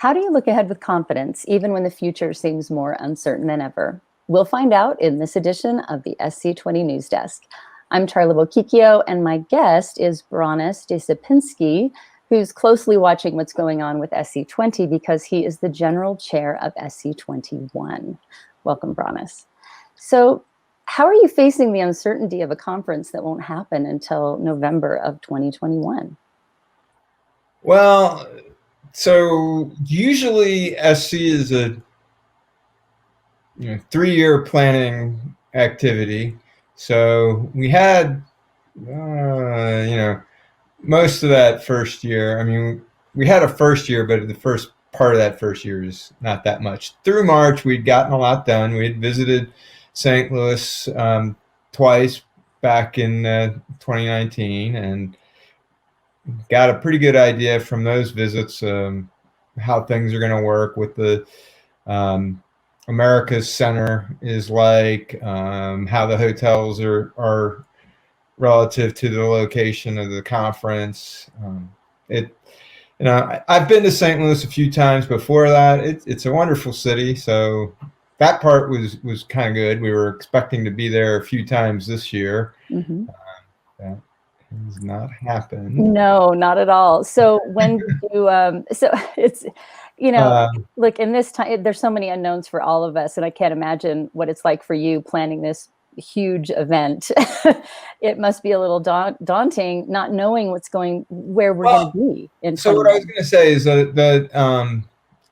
How do you look ahead with confidence, even when the future seems more uncertain than ever? We'll find out in this edition of the SC20 News Desk. I'm Charla Bocchicchio, and my guest is Bronis de Supinski, who's closely watching what's going on with SC20 because he is the general chair of SC21. Welcome, Bronis. So, how are you facing the uncertainty of a conference that won't happen until November of 2021? Well, so usually SC is a 3-year planning activity. So we had, most of that first year. I mean, we had a first year, but the first part of that first year is not that much. Through March, we'd gotten a lot done. We'd visited St. Louis twice back in 2019 and got a pretty good idea from those visits how things are going to work with the America's Center is like, how the hotels are relative to the location of the conference. I've been to St. Louis a few times before that. It's a wonderful city, so that part was kind of good. We were expecting to be there a few times this year. Mm-hmm. That has not happened. No, not at all. So when you, so it's, look, in this time, there's so many unknowns for all of us, and I can't imagine what it's like for you planning this huge event. It must be a little daunting, not knowing where we're going to be. So what I was going to say is that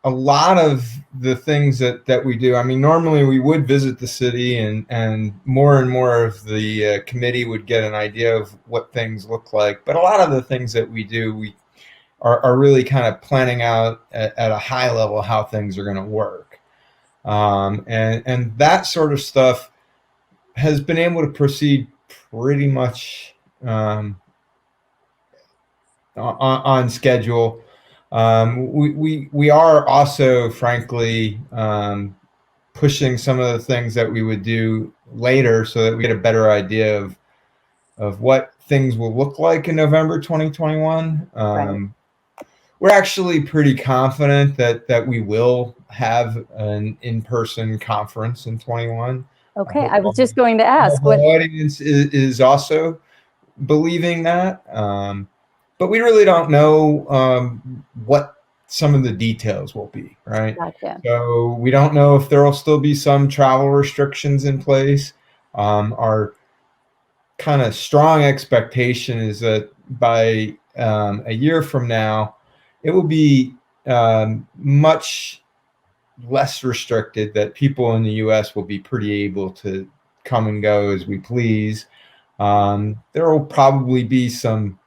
a lot of the things that we do, I mean, normally we would visit the city and more of the committee would get an idea of what things look like. But a lot of the things that we do, we are really kind of planning out at a high level how things are going to work. And that sort of stuff has been able to proceed pretty much on schedule. We are also, frankly, pushing some of the things that we would do later so that we get a better idea of what things will look like in November 2021. Right. We're actually pretty confident that we will have an in-person conference in 21. Okay, I was just going to ask. The audience is also believing that. But we really don't know what some of the details will be, right? Gotcha. So we don't know if there will still be some travel restrictions in place. Our kind of strong expectation is that by a year from now, it will be much less restricted, that people in the U.S. will be pretty able to come and go as we please. There will probably be some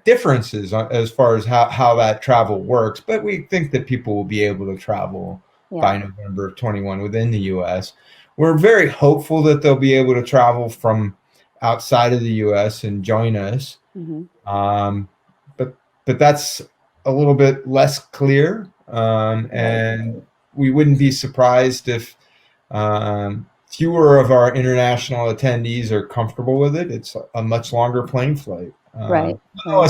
differences as far as how that travel works, but we think that people will be able to travel by November of 21 within the U.S. We're very hopeful that they'll be able to travel from outside of the U.S. and join us. Mm-hmm. But that's a little bit less clear, and we wouldn't be surprised if fewer of our international attendees are comfortable with it. It's a much longer plane flight. Right. A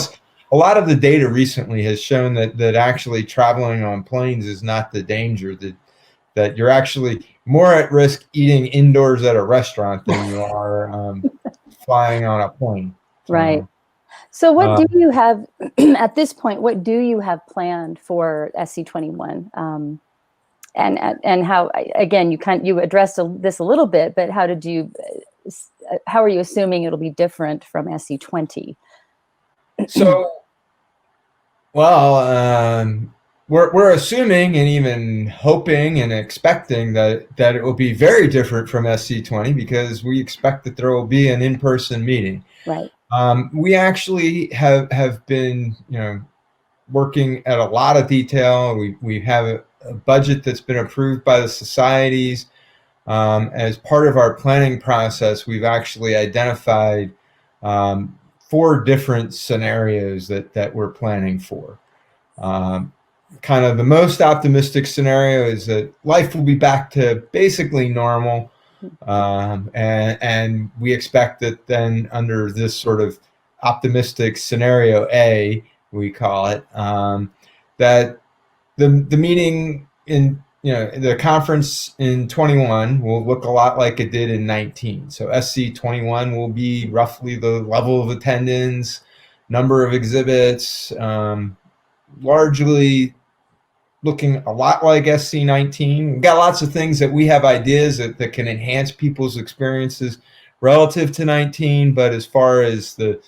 lot of the data recently has shown that actually traveling on planes is not the danger, that you're actually more at risk eating indoors at a restaurant than you are flying on a plane. Right. So what do you have at this point? What do you have planned for SC21? And how, again, you addressed this a little bit, but how are you assuming it'll be different from SC20? So, well, we're assuming and even hoping and expecting that it will be very different from SC20 because we expect that there will be an in-person meeting. Right. We actually have been, working at a lot of detail. We have a budget that's been approved by the societies. As part of our planning process, we've actually identified 4 different scenarios that we're planning for. Kind of the most optimistic scenario is that life will be back to basically normal. And we expect that then under this sort of optimistic scenario A, we call it, that the meeting in, the conference in 21 will look a lot like it did in 19. So SC21 will be roughly the level of attendance, number of exhibits, largely looking a lot like SC19. We've got lots of things that we have ideas that can enhance people's experiences relative to 19, but as far as the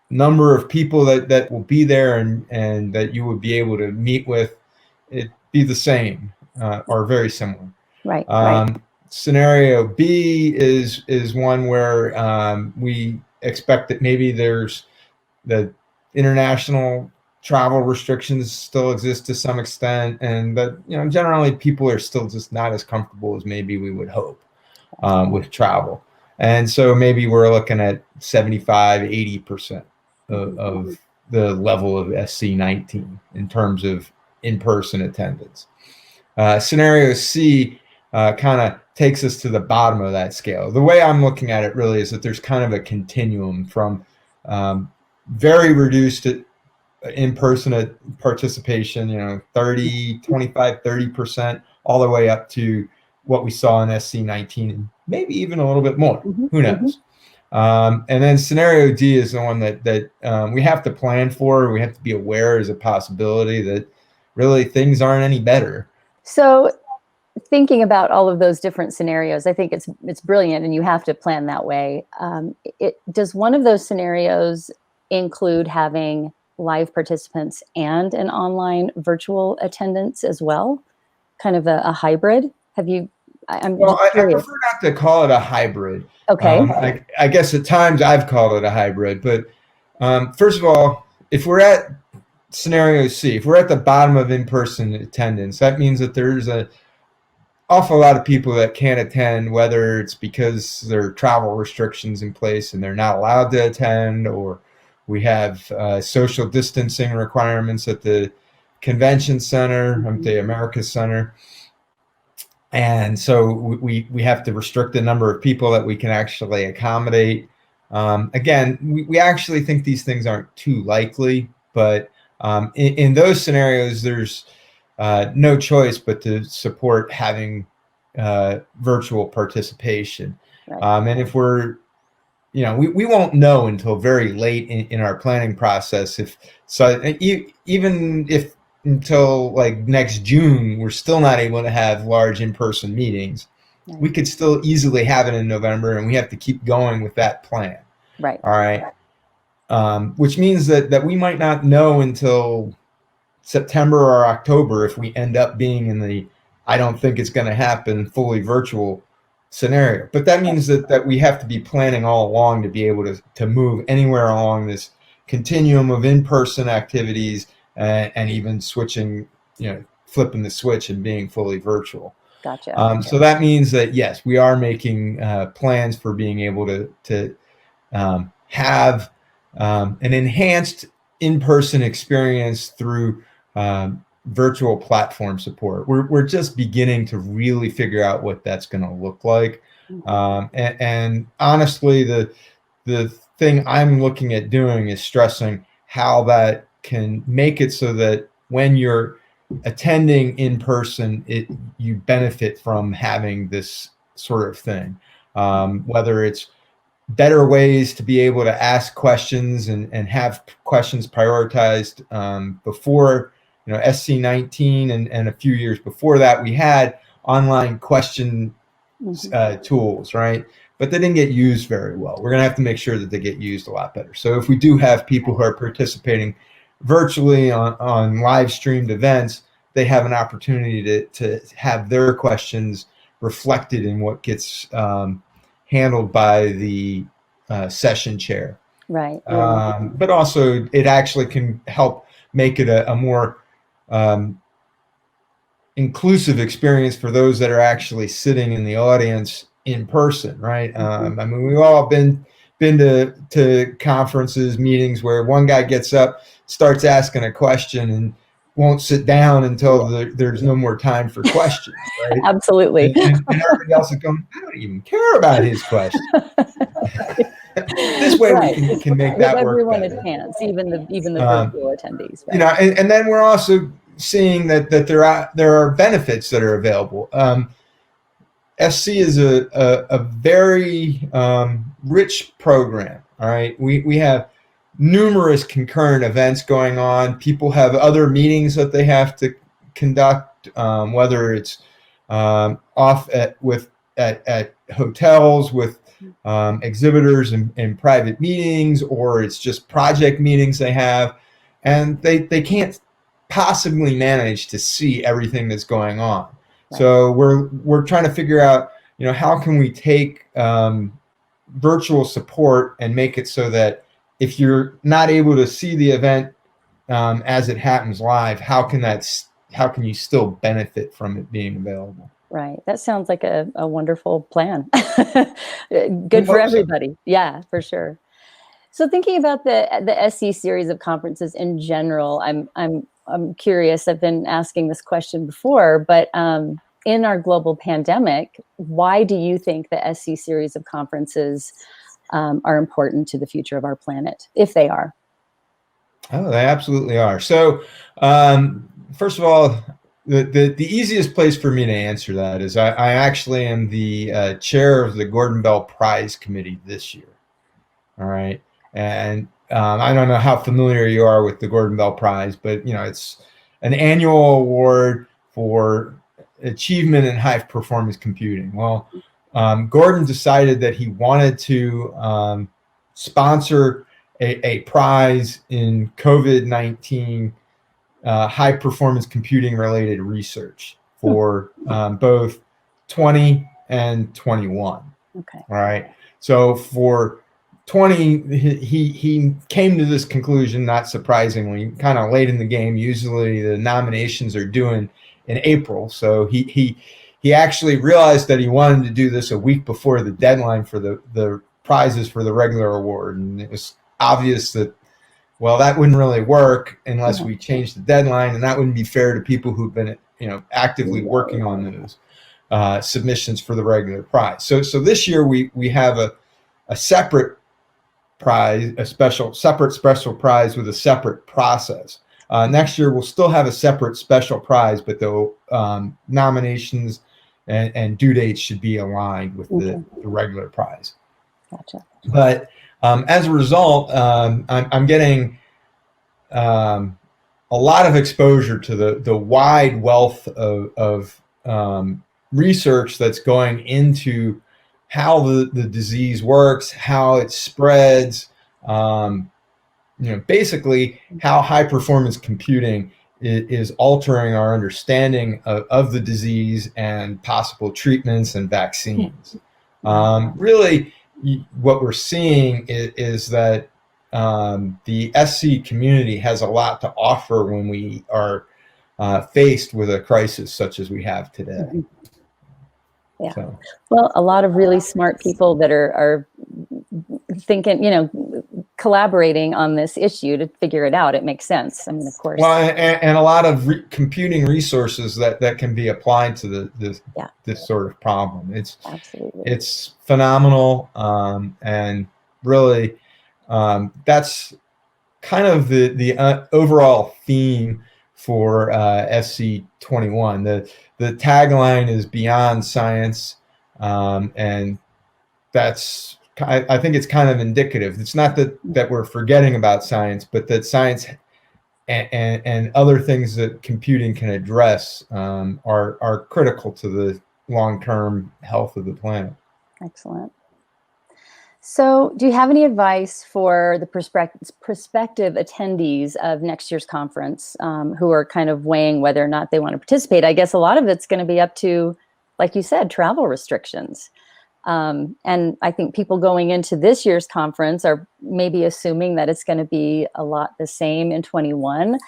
number of people that will be there and that you would be able to meet with, it'd be the same or very similar. Right. Right. Scenario B is one where we expect that maybe there's the international travel restrictions still exist to some extent, and that generally people are still just not as comfortable as maybe we would hope with travel. And so maybe we're looking at 75-80% of the level of SC19 in terms of in-person attendance. Scenario C kind of takes us to the bottom of that scale. The way I'm looking at it really is that there's kind of a continuum from very reduced in-person participation, 30, 25, 30%, all the way up to what we saw in SC19, and maybe even a little bit more. Who knows? And then scenario D is the one that we have to plan for. We have to be aware as a possibility that really things aren't any better. So thinking about all of those different scenarios, I think it's brilliant, and you have to plan that way. Does one of those scenarios include having live participants and an online virtual attendance as well? Kind of a hybrid? I prefer not to call it a hybrid. Okay. I guess at times I've called it a hybrid, but first of all, if we're at scenario C, if we're at the bottom of in-person attendance, that means that there's an awful lot of people that can't attend, whether it's because there are travel restrictions in place and they're not allowed to attend, or we have social distancing requirements at the convention center, the Americas Center. And so we have to restrict the number of people that we can actually accommodate. Again, we actually think these things aren't too likely, but in those scenarios, there's no choice but to support having virtual participation. Right. And if we're, we won't know until very late in our planning process. Even if until like next June, we're still not able to have large in-person meetings. Right. We could still easily have it in November, and we have to keep going with that plan. Right. All right. Which means that we might not know until September or October if we end up being in the I don't think it's going to happen fully virtual scenario. But that means that we have to be planning all along to be able to move anywhere along this continuum of in-person activities and even switching, flipping the switch and being fully virtual. Gotcha. So that means that, yes, we are making plans for being able to have an enhanced in-person experience through virtual platform support. We're just beginning to really figure out what that's going to look like. And honestly, the thing I'm looking at doing is stressing how that can make it so that when you're attending in person, you benefit from having this sort of thing, whether it's better ways to be able to ask questions and have questions prioritized. Before, SC19 and a few years before that, we had online question tools, right? But they didn't get used very well. We're going to have to make sure that they get used a lot better. So if we do have people who are participating virtually on live streamed events, they have an opportunity to have their questions reflected in what gets handled by the session chair. Right. But also it actually can help make it a more inclusive experience for those that are actually sitting in the audience in person, right? I mean, we've all been to conferences, meetings where one guy gets up, starts asking a question, and won't sit down until there's no more time for questions, right? Absolutely. And everybody else is going, I don't even care about his question. This way Right. we can make Give that work everyone a better. chance, even the virtual attendees, You right? know, and then we're also seeing that there are benefits that are available. SC is a very rich program. All right, we have numerous concurrent events going on. People have other meetings that they have to conduct, whether it's off at hotels with exhibitors and private meetings, or it's just project meetings they have, and they can't possibly manage to see everything that's going on. Right. So we're trying to figure out, you know, how can we take virtual support and make it so that if you're not able to see the event as it happens live, how can you still benefit from it being available? Right. That sounds like a wonderful plan. Good for everybody. So. Yeah, for sure. So thinking about the SC series of conferences in general, I'm curious. I've been asking this question before, but in our global pandemic, why do you think the SC series of conferences are important to the future of our planet, if they are? Oh, they absolutely are. So first of all, the easiest place for me to answer that is I actually am the chair of the Gordon Bell Prize Committee this year. All right. And I don't know how familiar you are with the Gordon Bell Prize, but you know, it's an annual award for achievement in high performance computing. Well, Gordon decided that he wanted to sponsor a prize in COVID-19 high performance computing related research for both 20 and 21. Okay. All right. So for 20, he came to this conclusion, not surprisingly, kind of late in the game. Usually the nominations are due in April. So he actually realized that he wanted to do this a week before the deadline for the prizes for the regular award. And it was obvious that, well, that wouldn't really work unless we changed the deadline, and that wouldn't be fair to people who've been, you know, actively working on those submissions for the regular prize. So this year we have a separate prize, separate special prize with a separate process. Next year we'll still have a separate special prize, but the nominations and due dates should be aligned with the regular prize. Gotcha. But as a result, I'm getting a lot of exposure to the wide wealth of research that's going into how the disease works, how it spreads, you know, basically how high performance computing is altering our understanding of the disease and possible treatments and vaccines. Really, what we're seeing is that the SC community has a lot to offer when we are faced with a crisis such as we have today. Yeah. So. Well, a lot of really smart people that are thinking, you know, collaborating on this issue to figure it out. It makes sense. I mean, of course. Well, and a lot of computing resources that can be applied to this sort of problem. It's phenomenal, and really, that's kind of the overall theme for SC21. The tagline is Beyond Science, and that's, I think it's kind of indicative. It's not that we're forgetting about science, but that science and other things that computing can address are critical to the long-term health of the planet. Excellent. So do you have any advice for the prospective attendees of next year's conference who are kind of weighing whether or not they want to participate? I guess a lot of it's going to be up to, like you said, travel restrictions. And I think people going into this year's conference are maybe assuming that it's going to be a lot the same in 21.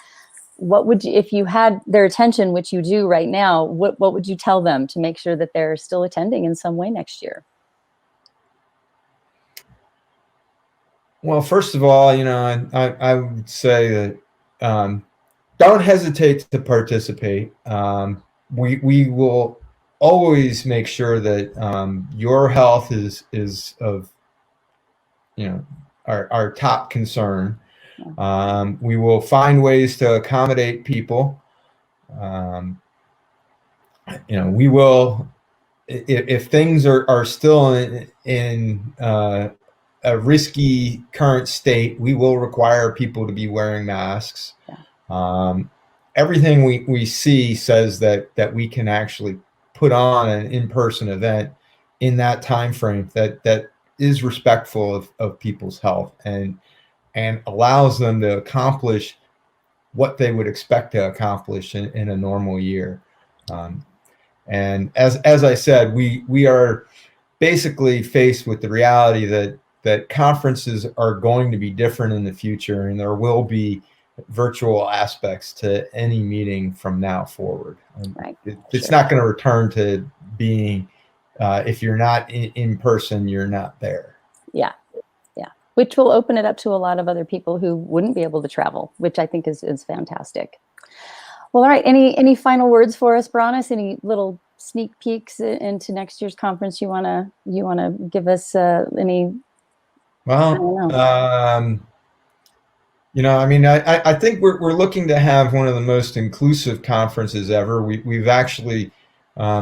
What would you, if you had their attention, which you do right now, what would you tell them to make sure that they're still attending in some way next year? Well, first of all, you know, I would say that don't hesitate to participate. We will always make sure that your health is of our top concern. We will find ways to accommodate people. We will, if things are still in a risky current state, we will require people to be wearing masks. Everything we see says that we can actually put on an in-person event in that time frame that is respectful of people's health and allows them to accomplish what they would expect to accomplish in a normal year. And as I said, we are basically faced with the reality that conferences are going to be different in the future, and there will be virtual aspects to any meeting from now forward. Right. It's not going to return to being, if you're not in person, you're not there. Yeah. Which will open it up to a lot of other people who wouldn't be able to travel, which I think is fantastic. Well, all right. Any final words for us, Bronis? Any little sneak peeks into next year's conference you wanna give us? Any? Well, I think we're looking to have one of the most inclusive conferences ever. We've actually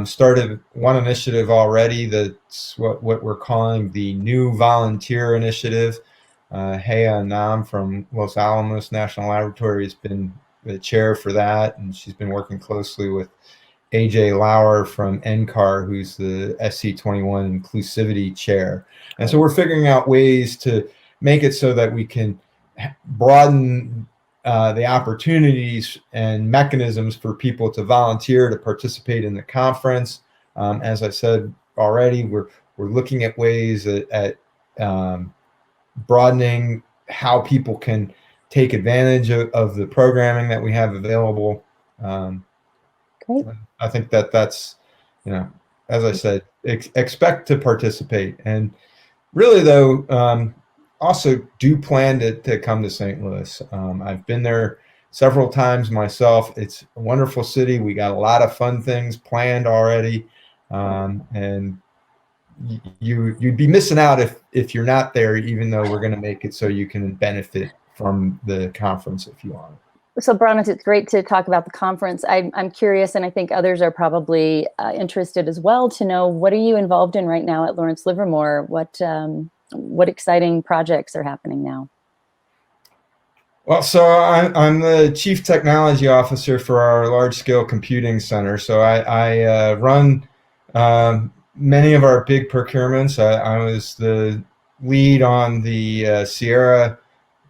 started one initiative already. That's what we're calling the New Volunteer Initiative. Hea Nam from Los Alamos National Laboratory has been the chair for that, and she's been working closely with AJ Lauer from NCAR, who's the SC21 Inclusivity Chair. And so we're figuring out ways to make it so that we can broaden the opportunities and mechanisms for people to volunteer to participate in the conference. As I said already, we're looking at ways at broadening how people can take advantage of the programming that we have available. Great. I think that's, as I said, expect to participate. And really, though, also do plan to come to St. Louis. I've been there several times myself. It's a wonderful city. We got a lot of fun things planned already. And you'd be missing out if you're not there, even though we're going to make it so you can benefit from the conference if you want. So, Bronis, it's great to talk about the conference. I'm curious, and I think others are probably interested as well, to know, what are you involved in right now at Lawrence Livermore? What exciting projects are happening now? Well, so I'm the Chief Technology Officer for our Large-Scale Computing Center. So I run many of our big procurements. I was the lead on the Sierra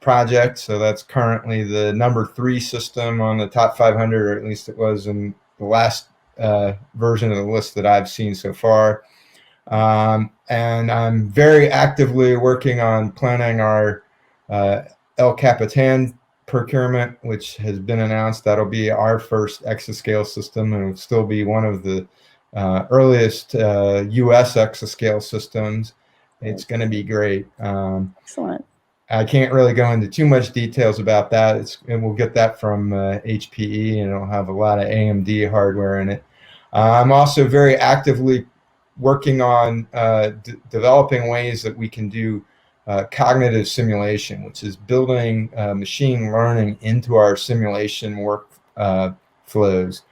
project. So that's currently the #3 system on the top 500, or at least it was in the last version of the list that I've seen so far. And I'm very actively working on planning our El Capitan procurement, which has been announced. That'll be our first exascale system, and it'll still be one of the earliest U.S. exascale systems. It's going to be great. Excellent. I can't really go into too much details about that. And we'll get that from HPE, and it'll have a lot of AMD hardware in it. I'm also very actively working on developing ways that we can do cognitive simulation, which is building machine learning into our simulation work flows.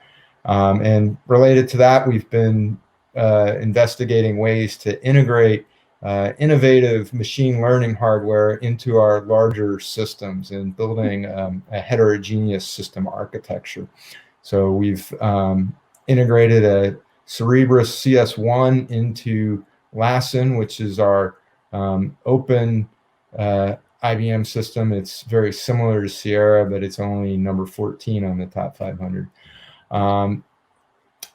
And related to that, we've been investigating ways to integrate innovative machine learning hardware into our larger systems and building a heterogeneous system architecture. So we've integrated a Cerebrus CS1 into Lassen, which is our open IBM system. It's very similar to Sierra, but it's only #14 on the top 500.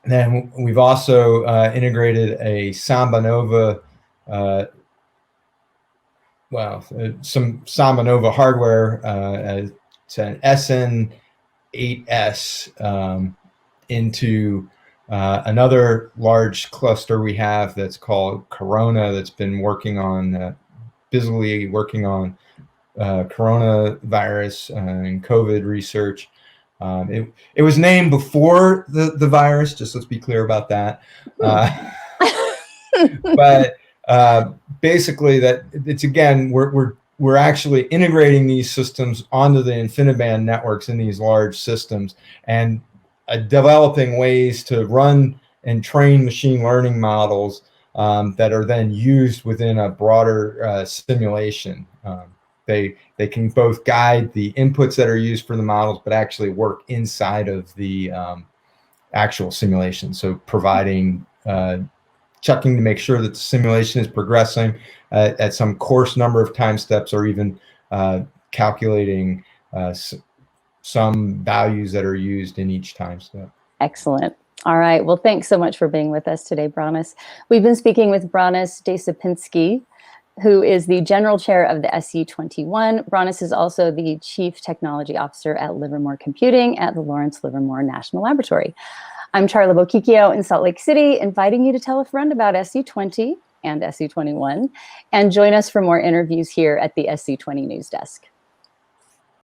Then we've also integrated a Samba Nova, some Samba Nova hardware. It's an SN8S into another large cluster we have that's called Corona, that's been working on, busily working on coronavirus and COVID research. It was named before the virus, just let's be clear about that. But basically that it's, again, we're actually integrating these systems onto the InfiniBand networks in these large systems, and developing ways to run and train machine learning models that are then used within a broader simulation. They can both guide the inputs that are used for the models, but actually work inside of the actual simulation. So providing checking to make sure that the simulation is progressing at some coarse number of time steps, or even calculating some values that are used in each time step. Excellent. All right. Well, thanks so much for being with us today, Bronis. We've been speaking with Bronis de Supinski, who is the General Chair of the SC21. Bronis is also the Chief Technology Officer at Livermore Computing at the Lawrence Livermore National Laboratory. I'm Charla Bocchicchio in Salt Lake City, inviting you to tell a friend about SC20 and SC21, and join us for more interviews here at the SC20 News Desk.